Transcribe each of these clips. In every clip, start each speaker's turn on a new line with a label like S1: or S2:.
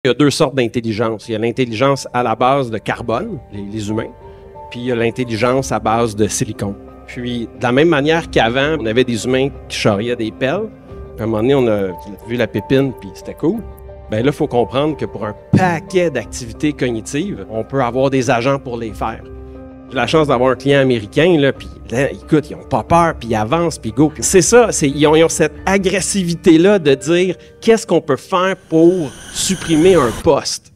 S1: Il y a deux sortes d'intelligence. Il y a l'intelligence à la base de carbone, les humains, puis il y a l'intelligence à base de silicone. Puis, de la même manière qu'avant, on avait des humains qui charriaient des pelles. À un moment donné, on a vu la pépine, puis c'était cool. Bien là, il faut comprendre que pour un paquet d'activités cognitives, on peut avoir des agents pour les faire. J'ai la chance d'avoir un client américain, là, puis là, écoute, ils n'ont pas peur, puis ils avancent, puis go. C'est ça, ils ont cette agressivité-là de dire qu'est-ce qu'on peut faire pour supprimer un poste.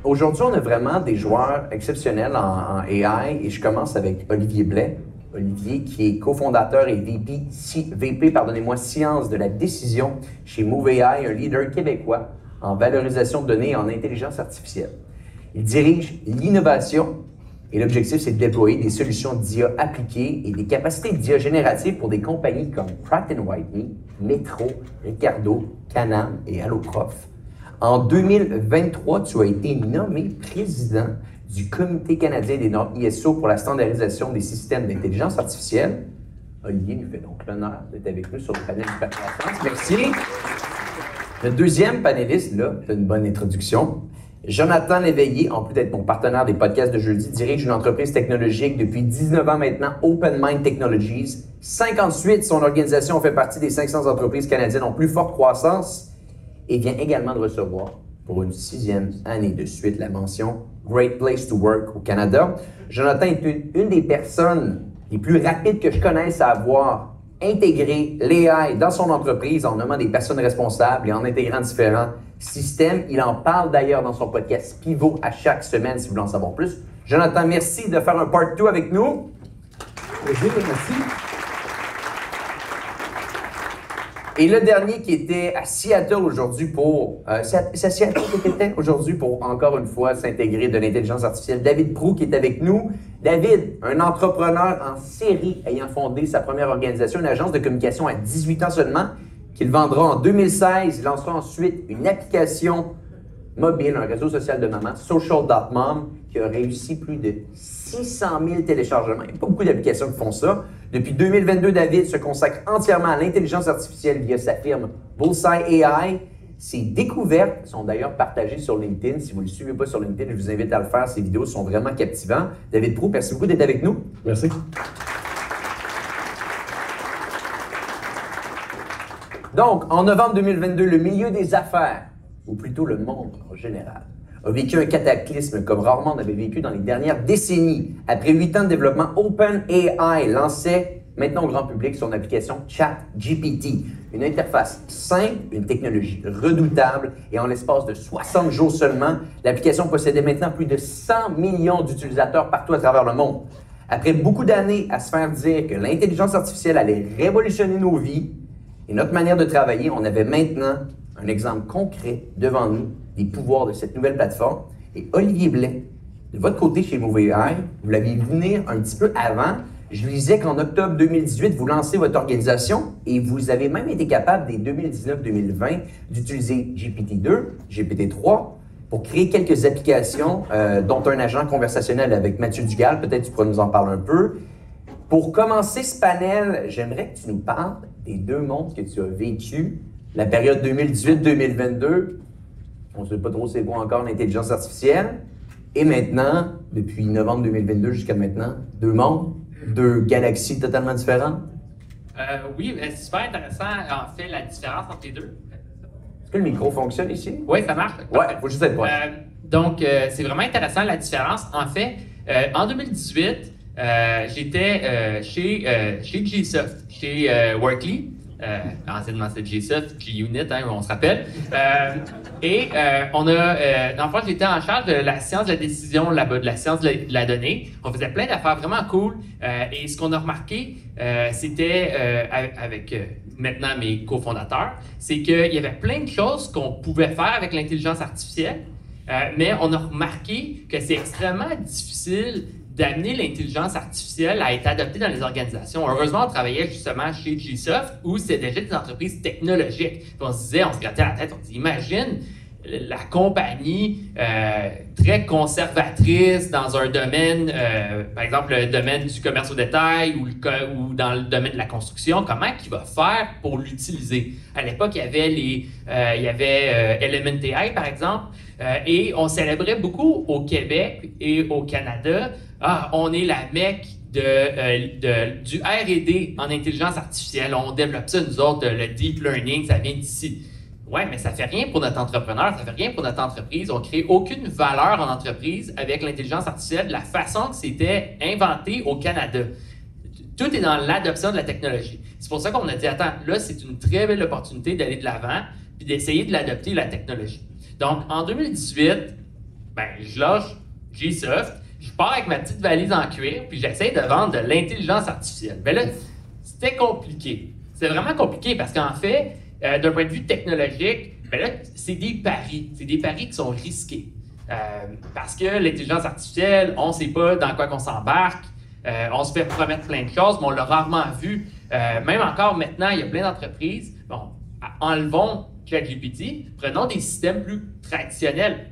S2: Aujourd'hui, on a vraiment des joueurs exceptionnels en AI et je commence avec Olivier Blais. Olivier qui est cofondateur et VP Sciences de la décision chez MoveAI, un leader québécois en valorisation de données et en intelligence artificielle. Il dirige l'innovation et l'objectif, c'est de déployer des solutions d'IA appliquées et des capacités d'IA génératives pour des compagnies comme Pratt & Whitney, Metro, Ricardo, Canam et Alloprof. En 2023, tu as été nommé président du Comité canadien des normes ISO pour la standardisation des systèmes d'intelligence artificielle. Olivier nous fait donc l'honneur d'être avec nous sur le panel du Parti de la France. Merci. Le deuxième panéliste, là, c'est une bonne introduction. Jonathan Léveillé, en plus d'être mon partenaire des podcasts de jeudi, dirige une entreprise technologique depuis 19 ans maintenant, Open Mind Technologies. 58, son organisation fait partie des 500 entreprises canadiennes en plus forte croissance et vient également de recevoir, pour une 6e année de suite, la mention Great Place to Work au Canada. Jonathan est une des personnes les plus rapides que je connaisse à avoir intégré l'AI dans son entreprise en nommant des personnes responsables et en intégrant différents systèmes. Il en parle d'ailleurs dans son podcast Pivot à chaque semaine si vous voulez en savoir plus. Jonathan, merci de faire un part 2 avec nous.
S3: Plaisir, merci.
S2: Et le dernier qui était à Seattle aujourd'hui pour... c'est à Seattle qui était aujourd'hui pour, encore une fois, s'intégrer de l'intelligence artificielle. David Proulx qui est avec nous. David, un entrepreneur en série ayant fondé sa première organisation, une agence de communication à 18 ans seulement, qu'il vendra en 2016. Il lancera ensuite une application mobile, un réseau social de maman, Social.mom, qui a réussi plus de 600 000 téléchargements. Il n'y a pas beaucoup d'applications qui font ça. Depuis 2022, David se consacre entièrement à l'intelligence artificielle via sa firme Bullseye AI. Ses découvertes sont d'ailleurs partagées sur LinkedIn. Si vous ne le suivez pas sur LinkedIn, je vous invite à le faire. Ses vidéos sont vraiment captivantes. David Proulx, merci beaucoup d'être avec nous.
S3: Merci.
S2: Donc, en novembre 2022, le milieu des affaires, ou plutôt le monde en général, a vécu un cataclysme comme rarement on avait vécu dans les dernières décennies. Après 8 ans de développement, OpenAI lançait maintenant au grand public son application ChatGPT. Une interface simple, une technologie redoutable et en l'espace de 60 jours seulement, l'application possédait maintenant plus de 100 millions d'utilisateurs partout à travers le monde. Après beaucoup d'années à se faire dire que l'intelligence artificielle allait révolutionner nos vies et notre manière de travailler, on avait maintenant un exemple concret devant nous des pouvoirs de cette nouvelle plateforme. Et Olivier Blais, de votre côté chez MoveAI, vous l'aviez vu venir un petit peu avant. Je lisais qu'en octobre 2018, vous lancez votre organisation et vous avez même été capable, dès 2019-2020, d'utiliser GPT-2, GPT-3 pour créer quelques applications, dont un agent conversationnel avec Mathieu Dugal. Peut-être tu pourras nous en parler un peu. Pour commencer ce panel, j'aimerais que tu nous parles des deux mondes que tu as vécu, la période 2018-2022. On ne sait pas trop c'est quoi encore l'intelligence artificielle. Et maintenant, depuis novembre 2022 jusqu'à maintenant, deux mondes, deux galaxies totalement différentes.
S4: Oui, c'est super intéressant, en fait, la différence entre les deux.
S2: Est-ce que le micro fonctionne ici?
S4: Oui, ça marche.
S2: Ouais, il faut juste être proche.
S4: Donc, c'est vraiment intéressant la différence. En fait, en 2018, j'étais chez Gsoft, chez Workly. Anciennement c'était Gsoft, G-Unit, hein, on se rappelle. Dans le fond, j'étais en charge de la science de la décision là-bas, de la science de la donnée. On faisait plein d'affaires vraiment cool. Et ce qu'on a remarqué, c'était avec maintenant mes cofondateurs, c'est qu'il y avait plein de choses qu'on pouvait faire avec l'intelligence artificielle, mais on a remarqué que c'est extrêmement difficile d'amener l'intelligence artificielle à être adoptée dans les organisations. Heureusement, on travaillait justement chez Gsoft où c'était déjà des entreprises technologiques. Puis on se disait, on se grattait la tête, on se dit, imagine la compagnie très conservatrice dans un domaine, par exemple le domaine du commerce au détail ou dans le domaine de la construction, comment il va faire pour l'utiliser? À l'époque, il y avait Element AI, par exemple, et on célébrait beaucoup au Québec et au Canada. Ah, on est la Mecque du R&D en intelligence artificielle. On développe ça, nous autres, le deep learning, ça vient d'ici. Oui, mais ça ne fait rien pour notre entrepreneur, ça ne fait rien pour notre entreprise. On ne crée aucune valeur en entreprise avec l'intelligence artificielle de la façon que c'était inventé au Canada. Tout est dans l'adoption de la technologie. C'est pour ça qu'on a dit, attends, là, c'est une très belle opportunité d'aller de l'avant puis d'essayer de l'adopter, la technologie. Donc, en 2018, je lâche Gsoft, je pars avec ma petite valise en cuir, puis j'essaie de vendre de l'intelligence artificielle. Bien là, c'était compliqué. C'est vraiment compliqué parce qu'en fait, d'un point de vue technologique, bien là, c'est des paris. C'est des paris qui sont risqués. Parce que l'intelligence artificielle, on ne sait pas dans quoi qu'on s'embarque. On se fait promettre plein de choses, mais on l'a rarement vu. Même encore maintenant, il y a plein d'entreprises. Bon, enlevons ChatGPT, prenons des systèmes plus traditionnels.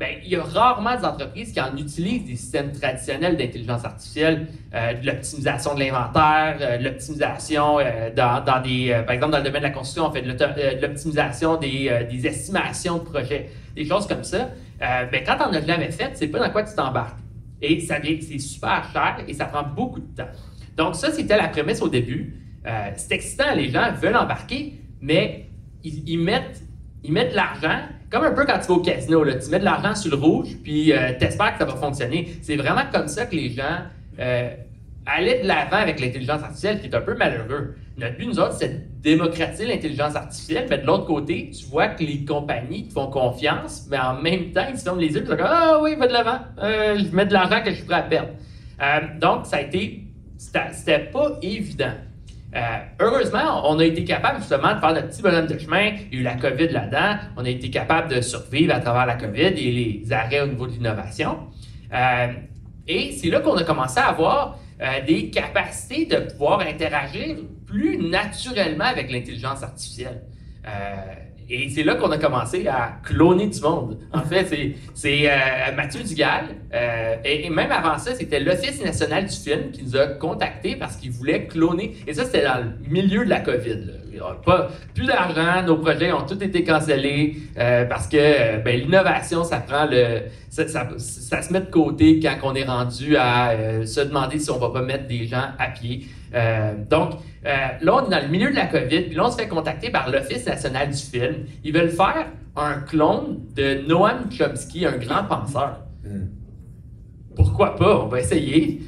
S4: Bien, il y a rarement des entreprises qui en utilisent des systèmes traditionnels d'intelligence artificielle, de l'optimisation de l'inventaire, de l'optimisation par exemple, dans le domaine de la construction, on fait de l'optimisation des estimations de projets, des choses comme ça. Bien, quand on n'a jamais fait, c'est pas dans quoi tu t'embarques. Et c'est super cher et ça prend beaucoup de temps. Donc ça, c'était la prémisse au début. C'est excitant, les gens veulent embarquer, mais ils mettent de l'argent, comme un peu quand tu vas au casino, là, tu mets de l'argent sur le rouge, puis tu espères que ça va fonctionner. C'est vraiment comme ça que les gens allaient de l'avant avec l'intelligence artificielle, qui est un peu malheureux. Notre but, nous autres, c'est de démocratiser l'intelligence artificielle, mais de l'autre côté, tu vois que les compagnies te font confiance, mais en même temps, ils se ferment les yeux, ils disent « Ah oui, va de l'avant, je mets de l'argent que je suis prêt à perdre. » Donc, c'était pas évident. Heureusement, on a été capable justement de faire notre petit bonhomme de chemin. Il y a eu la COVID là-dedans. On a été capable de survivre à travers la COVID et les arrêts au niveau de l'innovation. Et c'est là qu'on a commencé à avoir des capacités de pouvoir interagir plus naturellement avec l'intelligence artificielle. Et c'est là qu'on a commencé à cloner du monde. En fait, c'est Mathieu Dugal, et même avant ça, c'était l'Office national du film qui nous a contactés parce qu'ils voulaient cloner. Et ça, c'était dans le milieu de la COVID. Là. Il n'y a plus d'argent, nos projets ont tous été cancellés parce que l'innovation, ça prend ça se met de côté quand on est rendu à se demander si on ne va pas mettre des gens à pied. Donc, là, on est dans le milieu de la COVID, puis là, on se fait contacter par l'Office national du film. Ils veulent faire un clone de Noam Chomsky, un grand penseur. Pourquoi pas? On va essayer.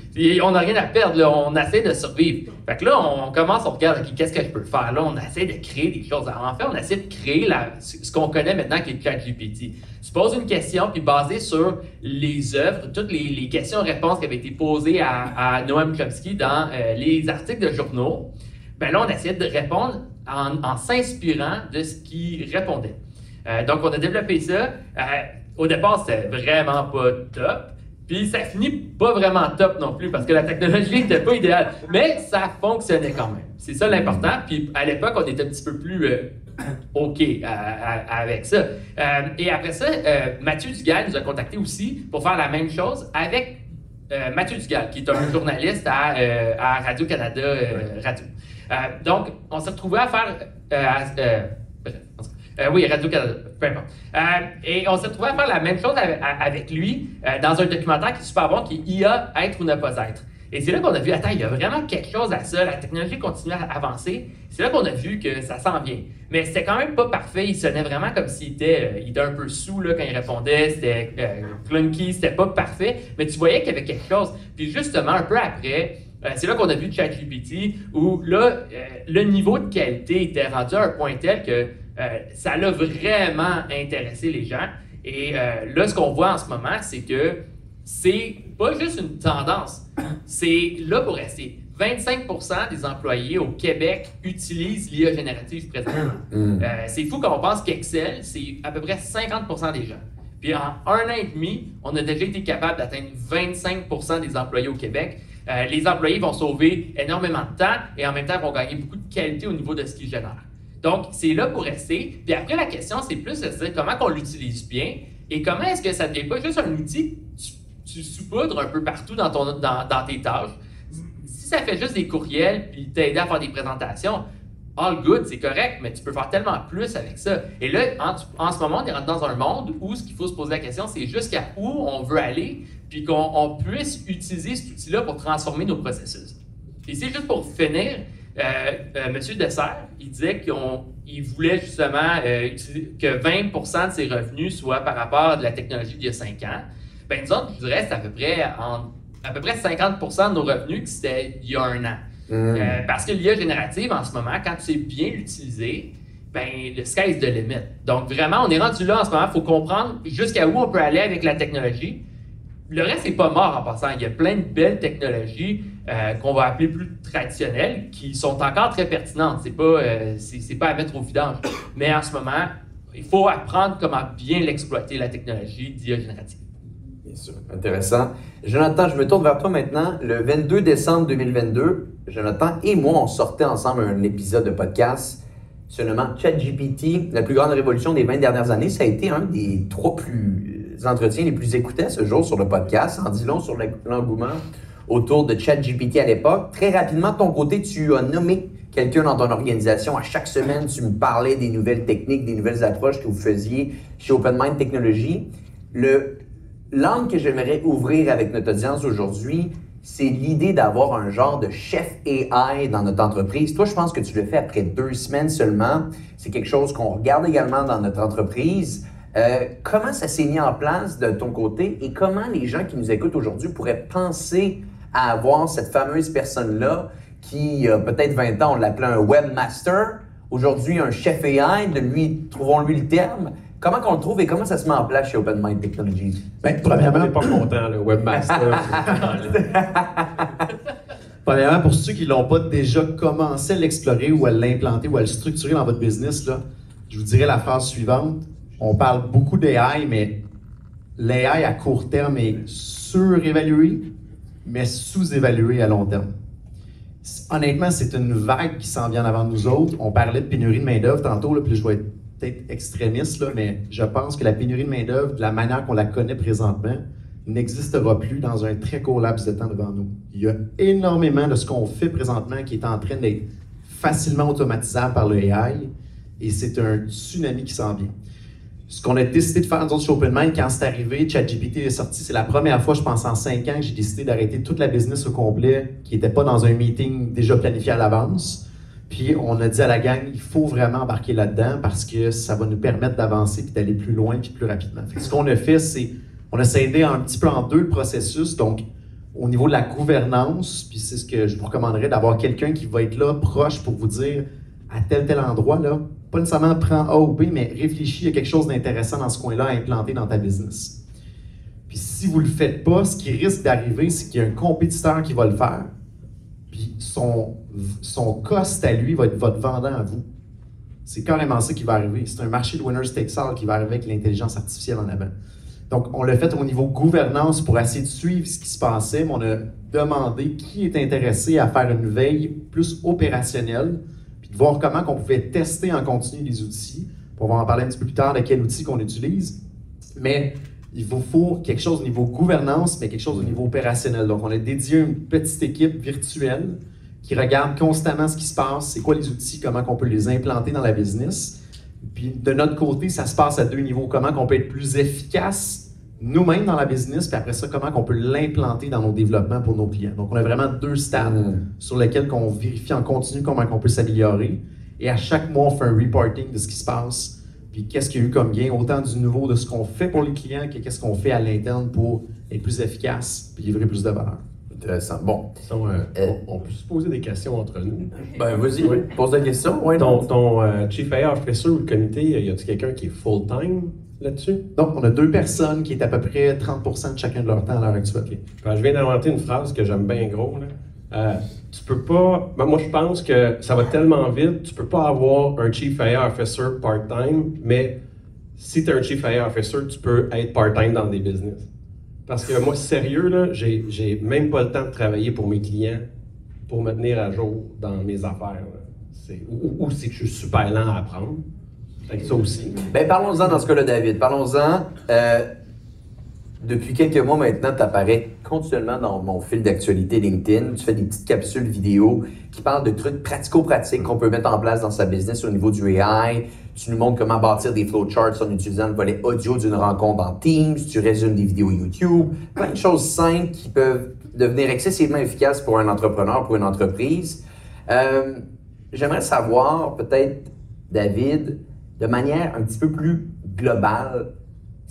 S4: On n'a rien à perdre, là. On essaie de survivre. Fait que là, on commence, on regarde, okay, qu'est-ce que je peux faire? Là, on essaie de créer des choses. Alors, en fait, on essaie de créer ce qu'on connaît maintenant qui est ChatGPT. Tu poses une question, puis basée sur les œuvres, toutes les questions-réponses qui avaient été posées à Noam Chomsky dans les articles de journaux, ben là, on essaie de répondre en s'inspirant de ce qu'il répondait. Donc, on a développé ça. Au départ, c'était vraiment pas top. Puis ça finit pas vraiment top non plus parce que la technologie n'était pas idéale. Mais ça fonctionnait quand même. C'est ça l'important. Puis à l'époque, on était un petit peu plus OK avec ça. Et après ça, Mathieu Dugal nous a contactés aussi pour faire la même chose avec Mathieu Dugal, qui est un journaliste à Radio-Canada Radio. Donc, on s'est retrouvés à faire... oui, Radio-Canada, peu importe. Et on s'est retrouvé à faire la même chose avec lui dans un documentaire qui est super bon, qui est IA, être ou ne pas être. Et c'est là qu'on a vu, attends, il y a vraiment quelque chose à ça, la technologie continue à avancer. C'est là qu'on a vu que ça s'en vient. Mais c'était quand même pas parfait, il sonnait vraiment comme s'il était, il était un peu sous là, quand il répondait, c'était clunky, c'était pas parfait, mais tu voyais qu'il y avait quelque chose. Puis justement, un peu après, c'est là qu'on a vu ChatGPT, où là, le niveau de qualité était rendu à un point tel que ça l'a vraiment intéressé les gens. Et là, ce qu'on voit en ce moment, c'est que c'est pas juste une tendance, c'est là pour rester. 25% des employés au Québec utilisent l'IA générative présentement. C'est fou quand on pense qu'Excel, c'est à peu près 50% des gens. Puis en 1 an et demi, on a déjà été capable d'atteindre 25% des employés au Québec. Les employés vont sauver énormément de temps et en même temps vont gagner beaucoup de qualité au niveau de ce qu'ils génèrent. Donc, c'est là pour rester. Puis après, la question, c'est plus de se dire comment on l'utilise bien et comment est-ce que ça ne devient pas juste un outil que tu saupoudres un peu partout dans tes tâches. Si ça fait juste des courriels puis t'aider à faire des présentations, all good, c'est correct, mais tu peux faire tellement plus avec ça. Et là, en ce moment, on est rentré dans un monde où ce qu'il faut se poser la question, c'est jusqu'à où on veut aller puis qu'on puisse utiliser cet outil-là pour transformer nos processus. Et c'est juste pour finir, M. Dessert, il disait qu'il voulait justement que 20% de ses revenus soient par rapport à de la technologie d'il y a 5 ans. Bien, nous autres, je dirais que c'est à peu près 50% de nos revenus que c'était il y a 1 an. Parce que l'IA générative, en ce moment, quand tu sais bien l'utiliser, ben le sky is the limit. Donc, vraiment, on est rendu là en ce moment. Il faut comprendre jusqu'à où on peut aller avec la technologie. Le reste n'est pas mort en passant. Il y a plein de belles technologies qu'on va appeler plus traditionnelles qui sont encore très pertinentes. C'est pas à mettre au vidange. Mais en ce moment, il faut apprendre comment bien l'exploiter, la technologie d'IA générative.
S2: Bien sûr, intéressant. Jonathan, je me tourne vers toi maintenant. Le 22 décembre 2022, Jonathan et moi, on sortait ensemble un épisode de podcast se nommant ChatGPT, la plus grande révolution des 20 dernières années. Ça a été un des 3 entretiens les plus écoutés ce jour sur le podcast. En dit long sur l'engouement autour de ChatGPT à l'époque. Très rapidement, de ton côté, tu as nommé quelqu'un dans ton organisation. À chaque semaine, tu me parlais des nouvelles techniques, des nouvelles approches que vous faisiez chez OpenMind Technologies. L'angle que j'aimerais ouvrir avec notre audience aujourd'hui, c'est l'idée d'avoir un genre de chef AI dans notre entreprise. Toi, je pense que tu le fais après 2 semaines seulement. C'est quelque chose qu'on regarde également dans notre entreprise. Comment ça s'est mis en place de ton côté et comment les gens qui nous écoutent aujourd'hui pourraient penser à avoir cette fameuse personne-là qui, peut-être 20 ans, on l'appelait un webmaster, aujourd'hui un chef AI, trouvons-lui le terme. Comment qu'on le trouve et comment ça se met en place chez OpenMind Technologies?
S1: Ben, premièrement, on n'est pas content, le webmaster.
S5: Premièrement, pour ceux qui ne l'ont pas déjà commencé à l'explorer ou à l'implanter ou à le structurer dans votre business, là, je vous dirais la phrase suivante. On parle beaucoup d'AI, mais l'AI à court terme est surévalué, mais sous-évalué à long terme. Honnêtement, c'est une vague qui s'en vient avant nous autres. On parlait de pénurie de main-d'œuvre tantôt, là, puis je vais être peut-être extrémiste, là, mais je pense que la pénurie de main-d'œuvre, de la manière qu'on la connaît présentement, n'existera plus dans un très court laps de temps devant nous. Il y a énormément de ce qu'on fait présentement qui est en train d'être facilement automatisable par le AI, et c'est un tsunami qui s'en vient. Ce qu'on a décidé de faire nous autres chez OpenMind, quand c'est arrivé, ChatGPT est sorti, c'est la première fois, je pense, en 5 ans que j'ai décidé d'arrêter toute la business au complet qui n'était pas dans un meeting déjà planifié à l'avance. Puis on a dit à la gang, il faut vraiment embarquer là-dedans parce que ça va nous permettre d'avancer puis d'aller plus loin puis plus rapidement. Fait que ce qu'on a fait, c'est on a scindé un petit peu en 2 le processus. Donc, au niveau de la gouvernance, puis c'est ce que je vous recommanderais d'avoir quelqu'un qui va être là, proche pour vous dire à tel endroit, là, pas nécessairement prends A ou B, mais réfléchis à quelque chose d'intéressant dans ce coin-là à implanter dans ta business. Puis si vous ne le faites pas, ce qui risque d'arriver, c'est qu'il y a un compétiteur qui va le faire. Puis son cost à lui va être votre vendant à vous. C'est carrément ça qui va arriver. C'est un marché de winner takes all qui va arriver avec l'intelligence artificielle en avant. Donc, on l'a fait au niveau gouvernance pour essayer de suivre ce qui se passait, mais on a demandé qui est intéressé à faire une veille plus opérationnelle, puis de voir comment on pouvait tester en continu les outils. On va en parler un petit peu plus tard de quel outil qu'on utilise. Mais il vous faut quelque chose au niveau gouvernance, mais quelque chose au niveau opérationnel. Donc, on a dédié une petite équipe virtuelle qui regarde constamment ce qui se passe, c'est quoi les outils, comment on peut les implanter dans la business. Puis de notre côté, ça se passe à 2 niveaux. Comment on peut être plus efficace nous-mêmes dans la business, puis après ça, comment on peut l'implanter dans nos développements pour nos clients. Donc, on a vraiment 2 stades sur lesquels on vérifie en continu comment on peut s'améliorer. Et à chaque mois, on fait un reporting de ce qui se passe, puis qu'est-ce qu'il y a eu comme gain, autant du nouveau de ce qu'on fait pour les clients que qu'est-ce qu'on fait à l'interne pour être plus efficace puis livrer plus de valeur.
S2: Intéressant. Bon.
S1: On peut se poser des questions entre nous.
S2: Ben, vas-y, oui. Pose des questions. Ouais,
S1: ton Chief AI Officer ou le comité, y a-t-il quelqu'un qui est full-time là-dessus?
S5: Donc, on a 2 personnes qui est à peu près 30% de chacun de leur temps à l'heure actuelle. Okay.
S1: Je viens d'inventer une phrase que j'aime bien gros. Là. Tu peux pas... moi, je pense que ça va tellement vite, tu peux pas avoir un Chief AI Officer part-time, mais si tu es un Chief AI Officer, tu peux être part-time dans des business. Parce que moi, sérieux, là, j'ai même pas le temps de travailler pour mes clients pour me tenir à jour dans mes affaires. Là. Ou c'est que je suis super lent à apprendre. Fait que ça aussi.
S2: Ben, parlons-en dans ce cas-là, David. Parlons-en. Depuis quelques mois maintenant, tu apparais continuellement dans mon fil d'actualité LinkedIn. Tu fais des petites capsules vidéo qui parlent de trucs pratico-pratiques qu'on peut mettre en place dans sa business au niveau du AI. Tu nous montres comment bâtir des flowcharts en utilisant le volet audio d'une rencontre en Teams. Tu résumes des vidéos YouTube. Plein de choses simples qui peuvent devenir excessivement efficaces pour un entrepreneur, pour une entreprise. J'aimerais savoir, peut-être, David, de manière un petit peu plus globale,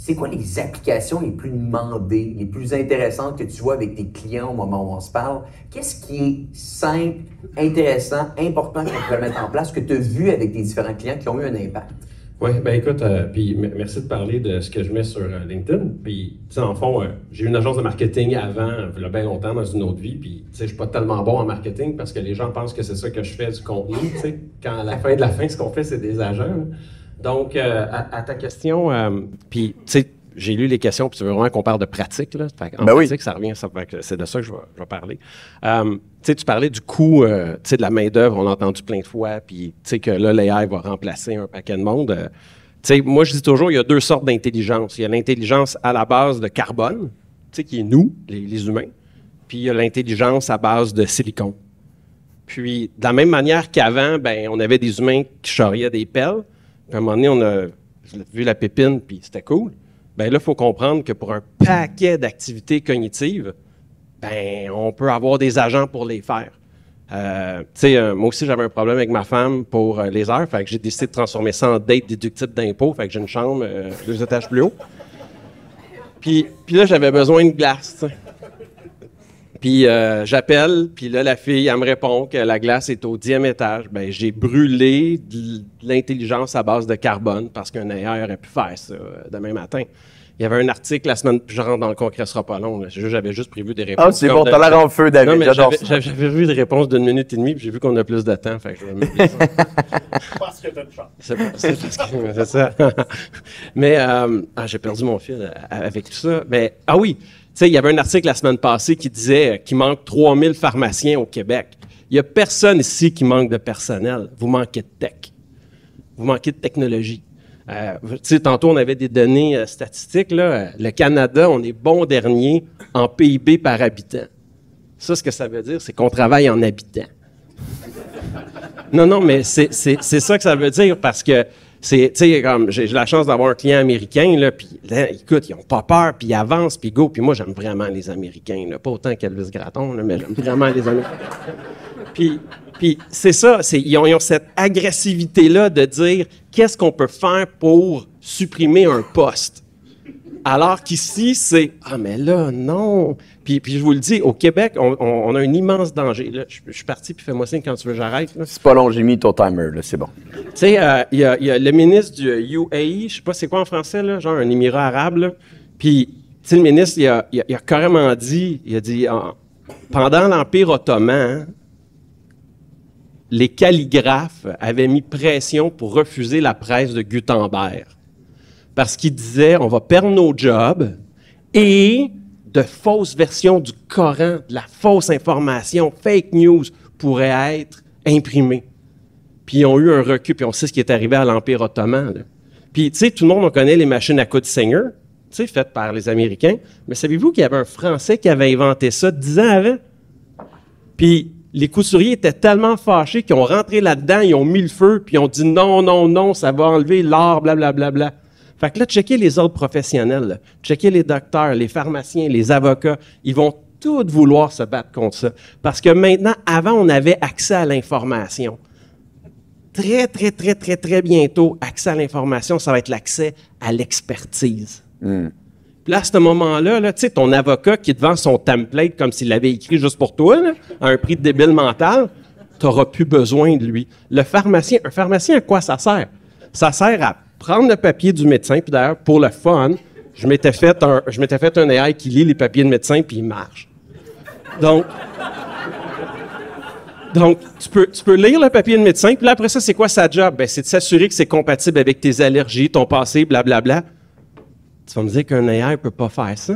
S2: c'est quoi les applications les plus demandées, les plus intéressantes que tu vois avec tes clients au moment où on se parle? Qu'est-ce qui est simple, intéressant, important qu'on pourrait mettre en place, que tu as vu avec tes différents clients qui ont eu un impact?
S1: Oui, ben écoute, puis merci de parler de ce que je mets sur LinkedIn. Puis, tu sais, en fond, j'ai eu une agence de marketing avant, il y a bien longtemps, dans une autre vie. Puis, tu sais, je suis pas tellement bon en marketing parce que les gens pensent que c'est ça que je fais, du contenu, tu sais. Quand à la fin de la fin, ce qu'on fait, c'est des agents. Là. Donc, à ta question, puis, tu sais, j'ai lu les questions, puis tu veux vraiment qu'on parle de pratique, là. Fait en pratique, ça revient, c'est de ça que je vais parler. Tu sais, tu parlais du coût, tu sais, de la main-d'œuvre, on l'a entendu plein de fois, puis, tu sais, que là, l'AI va remplacer un paquet de monde. Tu sais, moi, je dis toujours, il y a deux sortes d'intelligence. Il y a l'intelligence à la base de carbone, tu sais, qui est nous, les humains, puis il y a l'intelligence à base de silicone. Puis, de la même manière qu'avant, ben, on avait des humains qui charriaient des pelles. Puis à un moment donné, on a vu la pépine, puis c'était cool. Bien là, il faut comprendre que pour un paquet d'activités cognitives, ben on peut avoir des agents pour les faire. Tu sais, moi aussi, j'avais un problème avec ma femme pour les heures, fait que j'ai décidé de transformer ça en date déductible d'impôt, fait que j'ai une chambre 2 étages plus haut. Puis là, j'avais besoin de glace, tu sais. Puis j'appelle, puis là, la fille, elle me répond que la glace est au 10e étage. Bien, j'ai brûlé de l'intelligence à base de carbone parce qu'un AI aurait pu faire ça demain matin. Il y avait un article la semaine, je rentre dans le concret, ce sera pas long. J'avais juste prévu des réponses.
S6: Ah, c'est bon, t'as l'air en feu, David.
S1: Non, mais
S6: j'adore
S1: j'avais vu des réponses d'1 minute et demie, puis j'ai vu qu'on a plus de temps. Fait que je vais me dire ça.
S3: Parce que t'as une chance.
S1: C'est ça. Mais j'ai perdu mon fil avec tout ça. Mais oui. Tu sais, il y avait un article la semaine passée qui disait qu'il manque 3000 pharmaciens au Québec. Il n'y a personne ici qui manque de personnel. Vous manquez de tech. Vous manquez de technologie. Tu sais, tantôt, on avait des données statistiques. Là. Le Canada, on est bon dernier en PIB par habitant. Ça, ce que ça veut dire, c'est qu'on travaille en habitants. Non, mais c'est ça que ça veut dire parce que tu sais, comme j'ai la chance d'avoir un client américain, là, puis là, écoute, ils n'ont pas peur, puis ils avancent, puis go, puis moi, j'aime vraiment les Américains, là, pas autant qu'Elvis Gratton, là, mais j'aime vraiment les Américains. Puis c'est ça, ils ont cette agressivité-là de dire qu'est-ce qu'on peut faire pour supprimer un poste. Alors qu'ici, c'est « Ah, mais là, non! » Puis je vous le dis, au Québec, on a un immense danger. Là, je suis parti, puis fais-moi signe quand tu veux, j'arrête.
S6: C'est pas long, j'ai mis ton timer, là, c'est bon.
S1: Tu sais, il y a le ministre du UAE, je sais pas c'est quoi en français, là, genre un émirat arabe, là. Puis, tu sais, le ministre, il a carrément dit, pendant l'Empire ottoman, les calligraphes avaient mis pression pour refuser la presse de Gutenberg. Parce qu'ils disaient, on va perdre nos jobs et de fausses versions du Coran, de la fausse information, fake news, pourraient être imprimées. Puis ils ont eu un recul, puis on sait ce qui est arrivé à l'Empire ottoman. Là. Puis, tu sais, tout le monde, on connaît les machines à coudre Singer, tu sais, faites par les Américains. Mais savez-vous qu'il y avait un Français qui avait inventé ça 10 ans avant? Puis les couturiers étaient tellement fâchés qu'ils ont rentré là-dedans, ils ont mis le feu, puis ils ont dit non, ça va enlever l'art, blablabla. Fait que là, checkez les ordres professionnels, là. Checkez les docteurs, les pharmaciens, les avocats. Ils vont tous vouloir se battre contre ça. Parce que maintenant, avant, on avait accès à l'information. Très bientôt, accès à l'information, ça va être l'accès à l'expertise. Puis là, à ce moment-là, là, tu sais, ton avocat qui est devant son template comme s'il l'avait écrit juste pour toi, là, à un prix de débile mental, tu n'auras plus besoin de lui. Un pharmacien, à quoi ça sert? Ça sert à prendre le papier du médecin, puis d'ailleurs, pour le fun, je m'étais fait un AI qui lit les papiers de médecin, puis il marche. Donc, tu peux lire le papier de médecin, puis là, après ça, c'est quoi sa job? Ben, c'est de s'assurer que c'est compatible avec tes allergies, ton passé, blablabla. Tu vas me dire qu'un AI ne peut pas faire ça?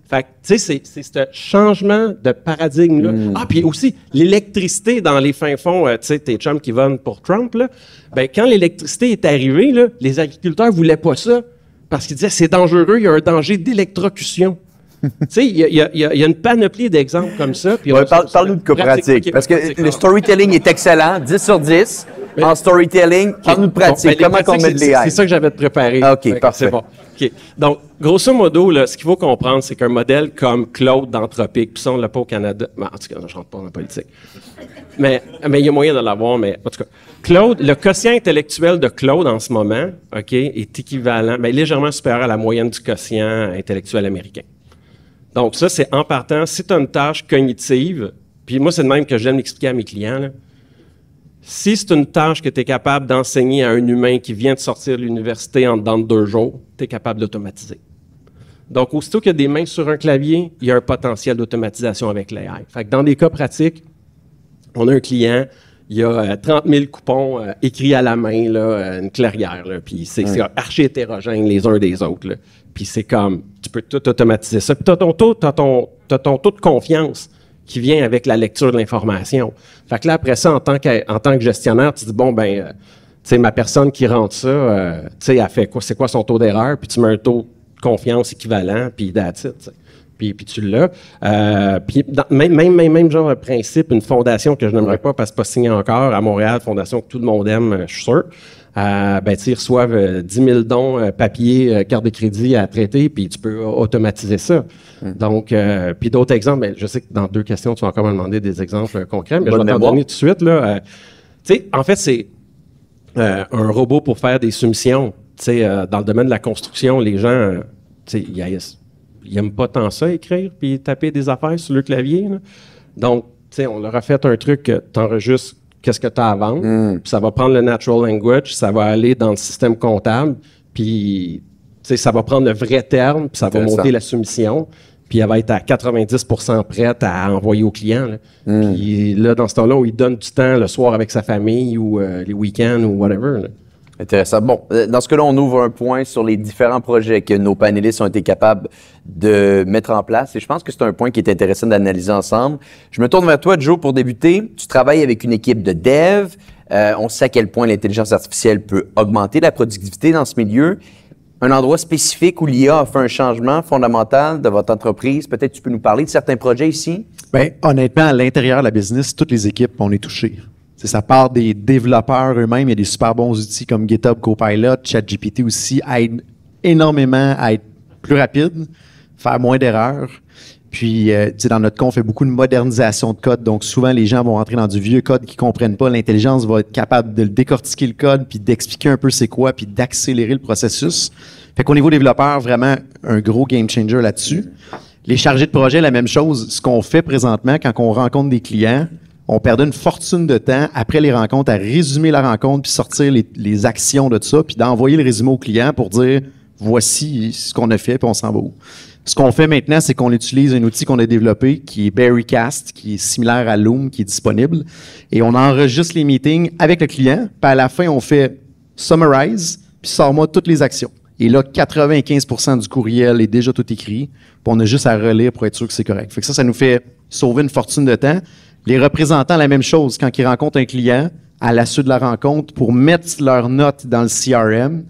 S1: Fait que, tu sais, c'est ce changement de paradigme-là. Ah, puis aussi, l'électricité dans les fins fonds, tu sais, tes chums qui votent pour Trump, là, ben, quand l'électricité est arrivée, là, les agriculteurs voulaient pas ça parce qu'ils disaient c'est dangereux, il y a un danger d'électrocution. Tu sais, il y a une panoplie d'exemples comme ça. Puis
S6: Parle-nous de copratique, parce que le storytelling est excellent, 10 sur 10. En storytelling, parle-nous de pratique. Comment on met de l'AI?
S1: C'est ça que j'avais préparé.
S6: OK, parfait.
S1: C'est bon. OK. Donc, grosso modo, là, ce qu'il faut comprendre, c'est qu'un modèle comme Claude d'Anthropique, puis ça, on ne l'a pas au Canada. Ben, en tout cas, je ne rentre pas dans la politique. Mais il y a moyen de l'avoir, mais en tout cas. Claude, le quotient intellectuel de Claude en ce moment, OK, est équivalent, légèrement supérieur à la moyenne du quotient intellectuel américain. Donc, ça, c'est en partant, si tu as une tâche cognitive, puis moi, c'est le même que j'aime l'expliquer à mes clients, là. Si c'est une tâche que tu es capable d'enseigner à un humain qui vient de sortir de l'université en dedans de 2 jours, tu es capable d'automatiser. Donc, aussitôt qu'il y a des mains sur un clavier, il y a un potentiel d'automatisation avec l'AI. Fait que dans des cas pratiques, on a un client, il y a 30 000 coupons écrits à la main, là, une clairière, là, puis c'est archi hétérogène les uns des autres. Là. Puis c'est comme, tu peux tout automatiser ça. Puis tu as ton taux de confiance qui vient avec la lecture de l'information. Fait que là, après ça, en tant que gestionnaire, tu dis, bon, tu sais, ma personne qui rentre ça, tu sais, elle fait quoi? C'est quoi son taux d'erreur? Puis tu mets un taux de confiance équivalent, puis that's it, t'sais. Puis tu l'as. Puis même genre de principe, une fondation que je n'aimerais pas parce que pas signée encore, à Montréal, fondation que tout le monde aime, je suis sûr, ils reçoivent 10 000 dons papier, carte de crédit à traiter, puis tu peux automatiser ça. Donc, puis d'autres exemples, je sais que dans 2 questions, tu vas encore me demander des exemples concrets, mais je vais t'en donner tout de suite. Là. Tu sais, en fait, c'est un robot pour faire des soumissions. Tu sais, dans le domaine de la construction, les gens, tu sais, ils n'aiment pas tant ça, écrire, puis taper des affaires sur le clavier. Là. Donc, tu sais, on leur a fait un truc que tu enregistres qu'est-ce que tu as à vendre, puis ça va prendre le natural language, ça va aller dans le système comptable, puis ça va prendre le vrai terme, puis ça va monter la soumission, puis elle va être à 90% prête à envoyer au client. Là. Puis là, dans ce temps-là, où il donne du temps le soir avec sa famille ou les week-ends ou whatever. Là.
S6: Intéressant. Bon, dans ce cas-là, on ouvre un point sur les différents projets que nos panélistes ont été capables de mettre en place. Et je pense que c'est un point qui est intéressant d'analyser ensemble. Je me tourne vers toi, Joe, pour débuter. Tu travailles avec une équipe de dev. On sait à quel point l'intelligence artificielle peut augmenter la productivité dans ce milieu. Un endroit spécifique où l'IA a fait un changement fondamental de votre entreprise. Peut-être tu peux nous parler de certains projets ici?
S5: Bien, honnêtement, à l'intérieur de la business, toutes les équipes, on est touchées. Ça part des développeurs eux-mêmes. Il y a des super bons outils comme GitHub Copilot, ChatGPT aussi, aident énormément à être plus rapide, faire moins d'erreurs. Puis, dans notre cas, on fait beaucoup de modernisation de code. Donc, souvent, les gens vont rentrer dans du vieux code qu'ils ne comprennent pas. L'intelligence va être capable de décortiquer le code, puis d'expliquer un peu c'est quoi, puis d'accélérer le processus. Fait qu'au niveau développeur, vraiment un gros game changer là-dessus. Les chargés de projet, la même chose. Ce qu'on fait présentement, quand on rencontre des clients, on perdait une fortune de temps après les rencontres à résumer la rencontre puis sortir les actions de tout ça puis d'envoyer le résumé au client pour dire voici ce qu'on a fait puis on s'en va où. Ce qu'on fait maintenant, c'est qu'on utilise un outil qu'on a développé qui est Berrycast, qui est similaire à Loom, qui est disponible et on enregistre les meetings avec le client puis à la fin, on fait summarize puis sors-moi toutes les actions. Et là, 95% du courriel est déjà tout écrit puis on a juste à relire pour être sûr que c'est correct. Fait que ça nous fait sauver une fortune de temps. Les représentants, la même chose, quand ils rencontrent un client, à la suite de la rencontre, pour mettre leurs notes dans le CRM,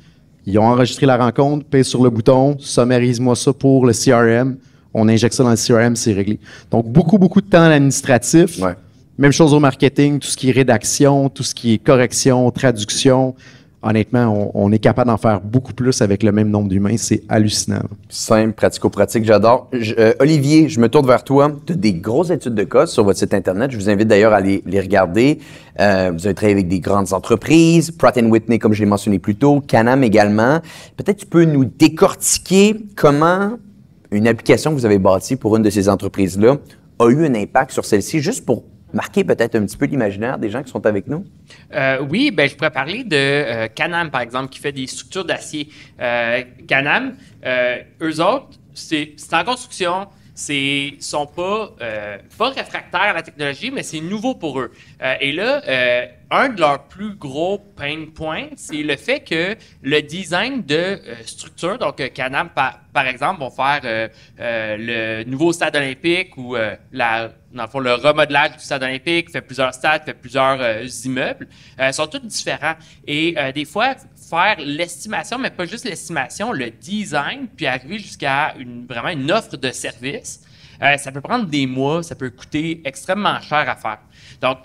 S5: ils ont enregistré la rencontre, pèsent sur le bouton, summarise-moi ça pour le CRM, on injecte ça dans le CRM, c'est réglé. Donc, beaucoup de temps administratif. Ouais. Même chose au marketing, tout ce qui est rédaction, tout ce qui est correction, traduction. Honnêtement, on est capable d'en faire beaucoup plus avec le même nombre d'humains. C'est hallucinant.
S6: Simple, pratico-pratique, j'adore. Olivier, je me tourne vers toi. Tu as des grosses études de code sur votre site Internet. Je vous invite d'ailleurs à les regarder. Vous avez travaillé avec des grandes entreprises, Pratt & Whitney, comme je l'ai mentionné plus tôt, Can-Am également. Peut-être tu peux nous décortiquer comment une application que vous avez bâtie pour une de ces entreprises-là a eu un impact sur celle-ci, juste pour marquer peut-être un petit peu l'imaginaire des gens qui sont avec nous?
S4: Oui, je pourrais parler de Can-Am, par exemple, qui fait des structures d'acier. Can-Am, eux autres, c'est en construction, sont pas réfractaires à la technologie, mais c'est nouveau pour eux. Et là, un de leurs plus gros pain points, c'est le fait que le design de structure, donc Can-Am, par exemple, vont faire le nouveau stade olympique ou dans le fond, le remodelage du stade olympique, fait plusieurs stades, fait plusieurs immeubles, sont tous différents. Et des fois, faire l'estimation, mais pas juste l'estimation, le design, puis arriver jusqu'à vraiment une offre de service, ça peut prendre des mois, ça peut coûter extrêmement cher à faire. Donc,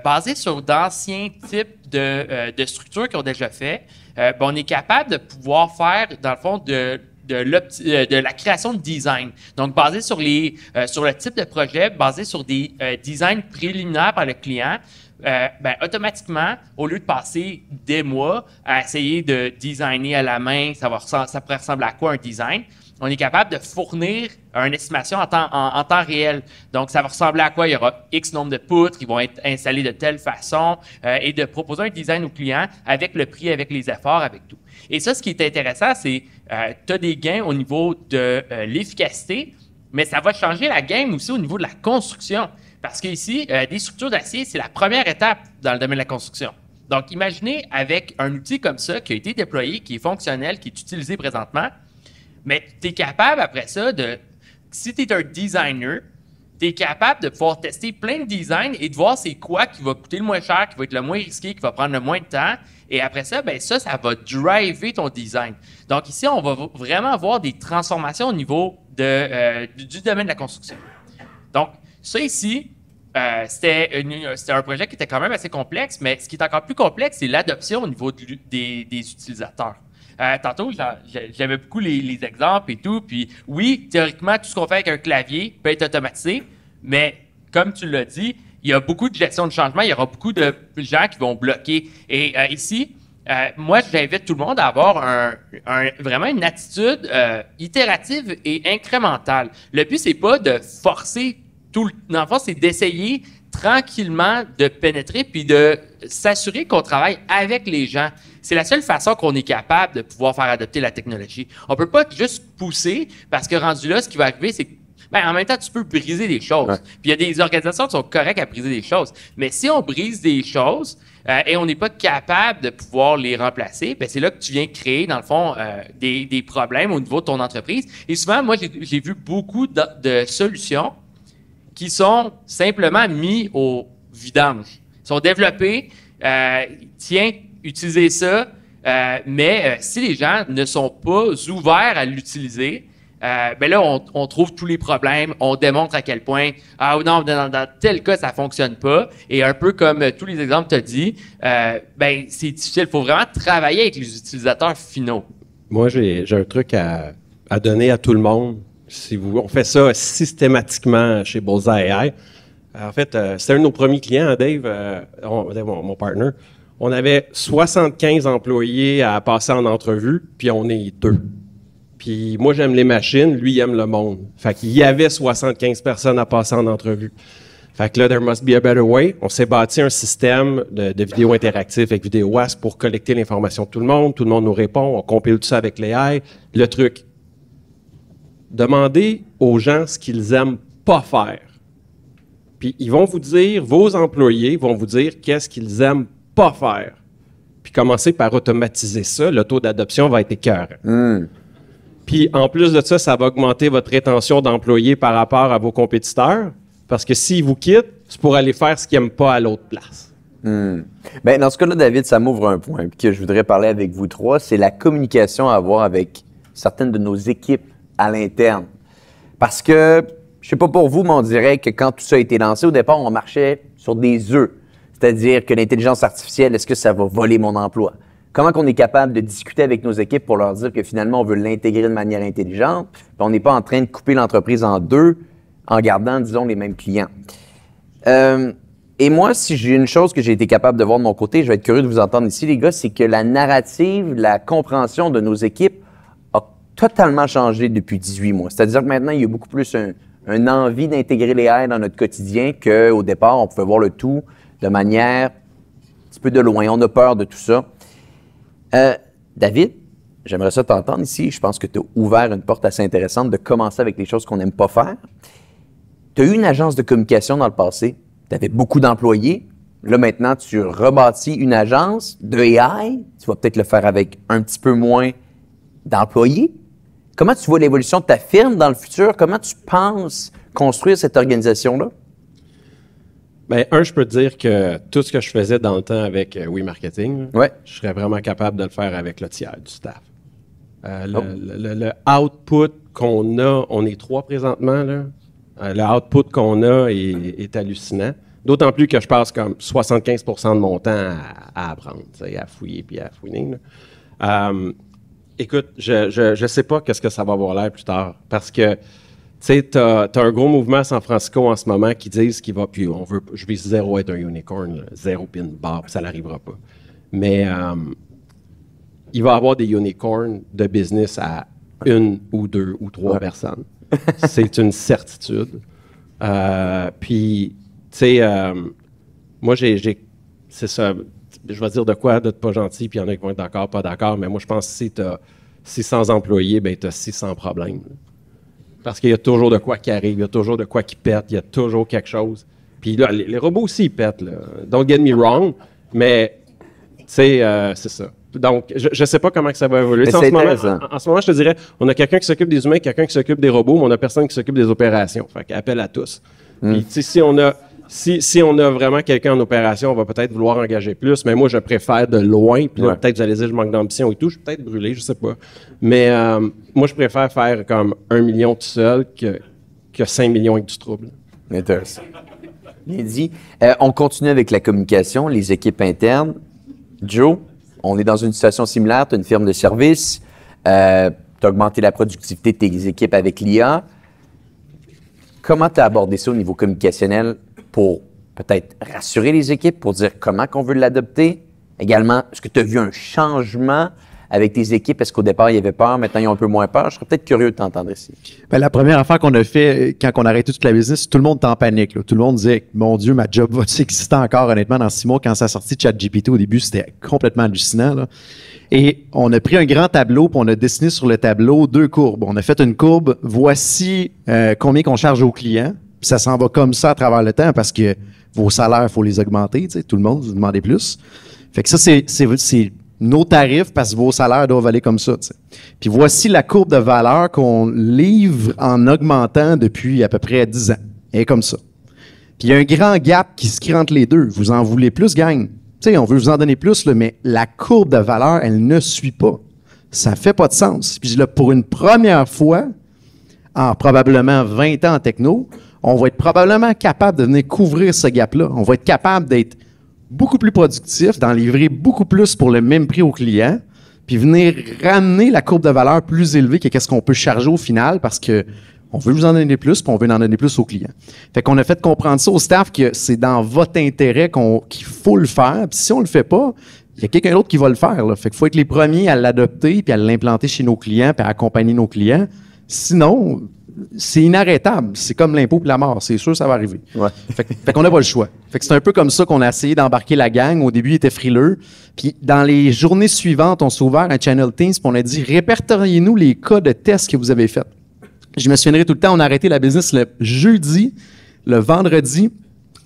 S4: basé sur d'anciens types de structures qu'ils ont déjà fait, on est capable de pouvoir faire, dans le fond, de la création de design. Donc, basé sur le type de projet, basé sur des designs préliminaires par le client, automatiquement, au lieu de passer des mois à essayer de designer à la main, ça pourrait ressembler à quoi un design, on est capable de fournir une estimation en temps réel. Donc, ça va ressembler à quoi? Il y aura X nombre de poutres qui vont être installées de telle façon et de proposer un design au client avec le prix, avec les efforts, avec tout. Et ça, ce qui est intéressant, c'est tu as des gains au niveau de l'efficacité, mais ça va changer la game aussi au niveau de la construction. Parce qu'ici, des structures d'acier, c'est la première étape dans le domaine de la construction. Donc, imaginez avec un outil comme ça qui a été déployé, qui est fonctionnel, qui est utilisé présentement, mais tu es capable après ça si tu es un designer, tu es capable de pouvoir tester plein de designs et de voir c'est quoi qui va coûter le moins cher, qui va être le moins risqué, qui va prendre le moins de temps. Et après ça, ça va driver ton design. Donc ici, on va vraiment avoir des transformations au niveau du domaine de la construction. Donc, ça ici, c'était un projet qui était quand même assez complexe, mais ce qui est encore plus complexe, c'est l'adoption au niveau des utilisateurs. Tantôt, j'aimais beaucoup les exemples et tout. Puis oui, théoriquement, tout ce qu'on fait avec un clavier peut être automatisé, mais comme tu l'as dit, il y a beaucoup de gestion de changement, il y aura beaucoup de gens qui vont bloquer. Et ici, moi, j'invite tout le monde à avoir vraiment une attitude itérative et incrémentale. Le but, c'est pas de forcer dans le fond, c'est d'essayer tranquillement de pénétrer puis de s'assurer qu'on travaille avec les gens. C'est la seule façon qu'on est capable de pouvoir faire adopter la technologie. On peut pas juste pousser parce que rendu là, ce qui va arriver, c'est que en même temps, tu peux briser des choses. Ouais. Puis il y a des organisations qui sont correctes à briser des choses. Mais si on brise des choses et on n'est pas capable de pouvoir les remplacer, c'est là que tu viens créer, dans le fond, des problèmes au niveau de ton entreprise. Et souvent, moi, j'ai vu beaucoup de solutions qui sont simplement mis au vidange. Ils sont développés, tiens, utilisez ça, mais si les gens ne sont pas ouverts à l'utiliser, là, on trouve tous les problèmes, on démontre à quel point, non, dans tel cas, ça fonctionne pas. Et un peu comme tous les exemples que tu as dit, c'est difficile. Il faut vraiment travailler avec les utilisateurs finaux.
S1: Moi, j'ai un truc à donner à tout le monde. On fait ça systématiquement chez Bullseye AI. En fait, c'était un de nos premiers clients, Dave, mon partner. On avait 75 employés à passer en entrevue, puis on est 2. Puis moi, j'aime les machines, lui, il aime le monde. Fait qu'il y avait 75 personnes à passer en entrevue. Fait que là, there must be a better way. On s'est bâti un système de vidéo interactive avec VideoWasp pour collecter l'information de tout le monde. Tout le monde nous répond. On compile tout ça avec l'AI. Le truc, demandez aux gens ce qu'ils aiment pas faire. Puis ils vont vous dire, vos employés vont vous dire qu'est-ce qu'ils aiment pas faire. Puis commencez par automatiser ça. Le taux d'adoption va être écœurant. Puis en plus de ça, ça va augmenter votre rétention d'employés par rapport à vos compétiteurs. Parce que s'ils vous quittent, c'est pour aller faire ce qu'ils n'aiment pas à l'autre place.
S6: Dans ce cas-là, David, ça m'ouvre un point que je voudrais parler avec vous trois. C'est la communication à avoir avec certaines de nos équipes à l'interne. Parce que, je ne sais pas pour vous, mais on dirait que quand tout ça a été lancé, au départ, on marchait sur des œufs. C'est-à-dire que l'intelligence artificielle, est-ce que ça va voler mon emploi? Comment qu'on est capable de discuter avec nos équipes pour leur dire que finalement, on veut l'intégrer de manière intelligente, puis on n'est pas en train de couper l'entreprise en deux en gardant, disons, les mêmes clients. Et moi, si j'ai une chose que j'ai été capable de voir de mon côté, je vais être curieux de vous entendre ici, les gars, c'est que la narrative, la compréhension de nos équipes a totalement changé depuis 18 mois. C'est-à-dire que maintenant, il y a beaucoup plus une envie d'intégrer les AI dans notre quotidien qu'au départ, on pouvait voir le tout de manière un petit peu de loin. On a peur de tout ça. David, j'aimerais ça t'entendre ici. Je pense que tu as ouvert une porte assez intéressante de commencer avec les choses qu'on n'aime pas faire. Tu as eu une agence de communication dans le passé. Tu avais beaucoup d'employés. Là, maintenant, tu rebâtis une agence de AI. Tu vas peut-être le faire avec un petit peu moins d'employés. Comment tu vois l'évolution de ta firme dans le futur? Comment tu penses construire cette organisation-là?
S1: Bien, je peux te dire que tout ce que je faisais dans le temps avec WeMarketing, je serais vraiment capable de le faire avec le tiers du staff. Le output qu'on a, on est 3 présentement, là. Le output qu'on a est hallucinant. D'autant plus que je passe comme 75% de mon temps à apprendre, à fouiller puis à fouiner. Écoute, je sais pas qu'est-ce que ça va avoir l'air plus tard. Parce que, tu sais, t'as un gros mouvement à San Francisco en ce moment qui disent qu'il va, puis je vais zéro être un unicorn, là, zéro pin bar, ça n'arrivera pas. Mais il va y avoir des unicorns de business à 1 ou 2 ou 3 personnes. C'est une certitude. Puis, tu sais, moi, c'est ça, je vais dire de quoi, d'être pas gentil, puis il y en a qui vont être d'accord, pas d'accord, mais moi, je pense que si tu as 600 employés, ben tu as 600 problèmes. Parce qu'il y a toujours de quoi qui arrive, il y a toujours de quoi qui pète, il y a toujours quelque chose. Puis là, les robots aussi, ils pètent, là. Don't get me wrong, mais, tu sais, c'est ça. Donc, je ne sais pas comment que ça va évoluer. En ce moment, je te dirais, on a quelqu'un qui s'occupe des humains, quelqu'un qui s'occupe des robots, mais on n'a personne qui s'occupe des opérations. Fait qu'appel à tous. Puis, tu sais, si on a vraiment quelqu'un en opération, on va peut-être vouloir engager plus, mais moi, je préfère de loin. Puis là, peut-être, vous allez dire, je manque d'ambition et tout. Je suis peut-être brûlé, je sais pas. Mais moi, je préfère faire comme 1 million tout seul que 5 millions avec du trouble.
S6: Intéressant. Bien dit. On continue avec la communication, les équipes internes. Joe, on est dans une situation similaire. Tu as une firme de service. Tu as augmenté la productivité de tes équipes avec l'IA. Comment tu as abordé ça au niveau communicationnel pour peut-être rassurer les équipes, pour dire comment qu'on veut l'adopter? Également, est-ce que tu as vu un changement avec tes équipes? Est-ce qu'au départ, il y avait peur, maintenant, ils ont un peu moins peur? Je serais peut-être curieux de t'entendre ici.
S5: Bien, la première affaire qu'on a fait quand on a arrêté toute la business, tout le monde était en panique. Là. Tout le monde disait, mon Dieu, ma job va-t-il exister encore? Honnêtement, dans 6 mois, quand ça a sorti de ChatGPT au début, c'était complètement hallucinant. Là. Et on a pris un grand tableau, puis on a dessiné sur le tableau 2 courbes. On a fait une courbe, voici combien qu'on charge aux clients. Puis ça s'en va comme ça à travers le temps parce que vos salaires, il faut les augmenter. Tout le monde, vous demandez plus. Fait que ça, c'est nos tarifs parce que vos salaires doivent aller comme ça. T'sais. Puis voici la courbe de valeur qu'on livre en augmentant depuis à peu près 10 ans. Elle est comme ça. Puis il y a un grand gap qui se crée entre les deux. Vous en voulez plus, gang. T'sais, on veut vous en donner plus, là, mais la courbe de valeur, elle ne suit pas. Ça fait pas de sens. Puis là, pour une première fois, en probablement 20 ans en techno, on va être probablement capable de venir couvrir ce gap-là. On va être capable d'être beaucoup plus productif, d'en livrer beaucoup plus pour le même prix aux clients, puis venir ramener la courbe de valeur plus élevée que qu'est-ce qu'on peut charger au final parce que on veut vous en donner plus, puis on veut en donner plus aux clients. Fait qu'on a fait comprendre ça au staff que c'est dans votre intérêt qu'il faut le faire, puis si on le fait pas, il y a quelqu'un d'autre qui va le faire. Là. Fait qu'il faut être les premiers à l'adopter, puis à l'implanter chez nos clients, puis à accompagner nos clients. Sinon, c'est inarrêtable. C'est comme l'impôt et la mort. C'est sûr, ça va arriver. Ouais. Fait qu'on n'a pas le choix. Fait que c'est un peu comme ça qu'on a essayé d'embarquer la gang. Au début, il était frileux. Puis dans les journées suivantes, on s'est ouvert un channel Teams puis on a dit, répertoriez-nous les cas de tests que vous avez faits. Je me souviendrai tout le temps, on a arrêté la business le jeudi, le vendredi.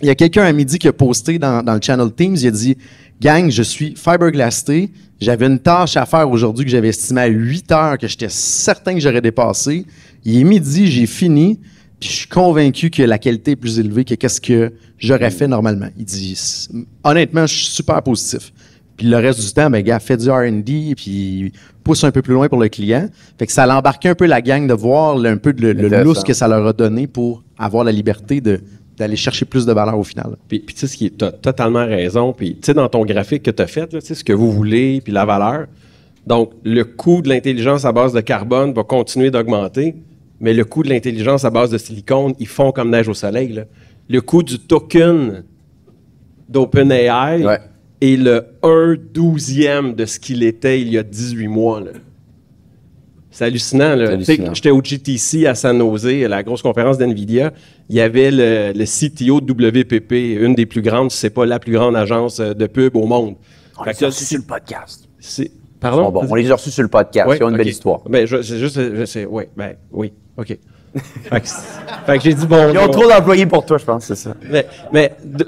S5: Il y a quelqu'un à midi qui a posté dans le channel Teams, il a dit, gang, je suis fiberglassé. J'avais une tâche à faire aujourd'hui que j'avais estimée à 8 heures, que j'étais certain que j'aurais dépassé. Il est midi, j'ai fini, puis je suis convaincu que la qualité est plus élevée que qu'est-ce que j'aurais fait normalement. Il dit, honnêtement, je suis super positif. Puis le reste du temps, ben gars, fait du R&D, puis pousse un peu plus loin pour le client. Fait que ça a embarqué un peu la gang de voir un peu le lousse que ça leur a donné pour avoir la liberté d'aller chercher plus de valeur au final.
S1: Puis tu sais, ce qui est totalement raison. Puis tu sais, dans ton graphique que tu as fait, tu sais, ce que vous voulez, puis la valeur. Donc, le coût de l'intelligence à base de carbone va continuer d'augmenter, mais le coût de l'intelligence à base de silicone, ils font comme neige au soleil. Là. Le coût du token d'OpenAI est le 1/12e de ce qu'il était il y a 18 mois. Là. C'est hallucinant. Là. J'étais au GTC à San Jose, la grosse conférence d'NVIDIA. Il y avait le CTO de WPP, une des plus grandes, si ce n'est pas la plus grande agence de pub au monde.
S6: On l'a reçu sur le podcast.
S1: Pardon?
S6: Bon, on les a reçus sur le podcast.
S1: Oui,
S6: Ils ont une belle
S1: ok.
S6: histoire.
S1: Ben, c'est juste, oui, oui, OK. fait que j'ai dit, bon...
S6: Ils ont trop d'employés pour toi, je pense, c'est ça.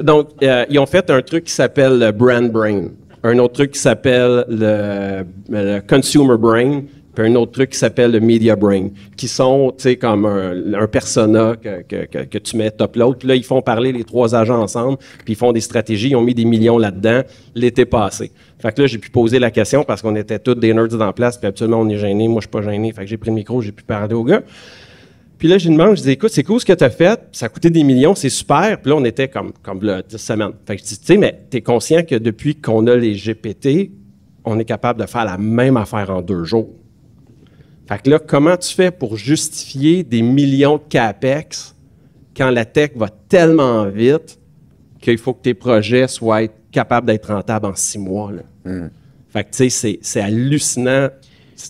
S1: Donc, ils ont fait un truc qui s'appelle le Brand Brain, un autre truc qui s'appelle le Consumer Brain, puis un autre truc qui s'appelle le Media Brain, qui sont, tu sais, comme un persona que tu mets top l'autre. Puis là, ils font parler les trois agents ensemble, puis ils font des stratégies. Ils ont mis des millions là-dedans l'été passé. Fait que là, j'ai pu poser la question parce qu'on était tous des nerds dans la place, puis absolument, on est gênés. Moi, je suis pas gêné. Fait que j'ai pris le micro, j'ai pu parler au gars. Puis là, je lui demande, je dis, écoute, c'est cool ce que tu as fait, ça a coûté des millions, c'est super. Puis là, on était comme là, 10 semaines. Fait que je dis, tu sais, mais tu es conscient que depuis qu'on a les GPT, on est capable de faire la même affaire en 2 jours. Fait que là, comment tu fais pour justifier des millions de CAPEX quand la tech va tellement vite qu'il faut que tes projets soient capables d'être rentables en 6 mois, là. Fait que, tu sais, c'est hallucinant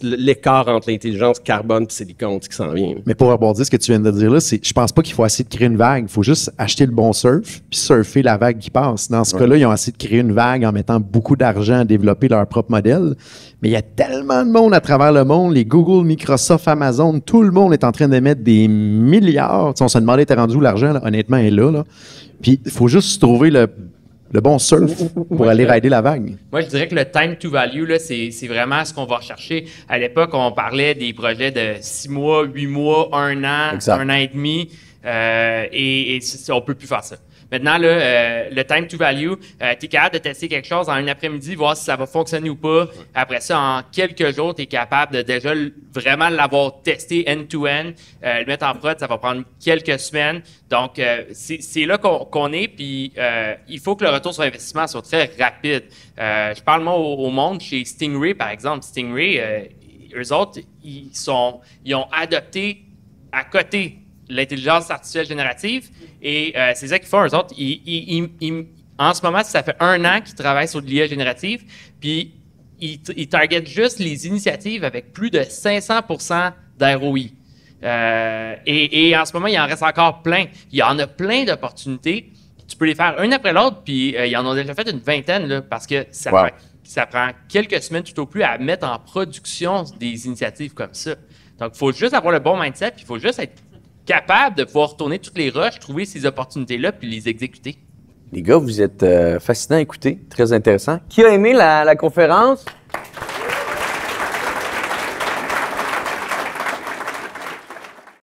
S1: l'écart entre l'intelligence carbone et silicone qui s'en vient.
S7: Mais pour rebondir ce que tu viens de dire là, je pense pas qu'il faut essayer de créer une vague. Il faut juste acheter le bon surf puis surfer la vague qui passe. Dans ce cas-là, ils ont essayé de créer une vague en mettant beaucoup d'argent à développer leur propre modèle. Mais il y a tellement de monde à travers le monde, les Google, Microsoft, Amazon, tout le monde est en train de mettre des milliards. Tu sais, on se demandait, t'es rendu où l'argent? Là? Honnêtement, il est là. Puis il faut juste trouver le bon surf pour aller rider la vague.
S4: Moi, je dirais que le time to value, là, c'est vraiment ce qu'on va rechercher. À l'époque, on parlait des projets de 6 mois, 8 mois, 1 an,
S6: Exact.
S4: 1 an et demi, et on peut plus faire ça. Maintenant, là, le time to value, tu es capable de tester quelque chose en un après-midi, voir si ça va fonctionner ou pas. Après ça, en quelques jours, tu es capable de déjà vraiment l'avoir testé end-to-end, le mettre en prod, ça va prendre quelques semaines. Donc, c'est là qu'on est, puis il faut que le retour sur investissement soit très rapide. Je parle moi au monde, chez Stingray, par exemple. Stingray, eux autres, ils ont adopté à côté l'intelligence artificielle générative, et c'est ça qu'ils font, eux autres. En ce moment, ça fait 1 an qu'ils travaillent sur de l'IA générative, puis ils targetent juste les initiatives avec plus de 500% d'ROI. Et en ce moment, il en reste encore plein. Il y en a plein d'opportunités. Tu peux les faire une après l'autre, puis ils en ont déjà fait une vingtaine, là, parce que ça prend quelques semaines tout au plus à mettre en production des initiatives comme ça. Donc, il faut juste avoir le bon mindset, puis il faut juste être capable de pouvoir retourner toutes les rushs, trouver ces opportunités-là, puis les exécuter.
S6: Les gars, vous êtes fascinants à écouter, très intéressant. Qui a aimé la conférence?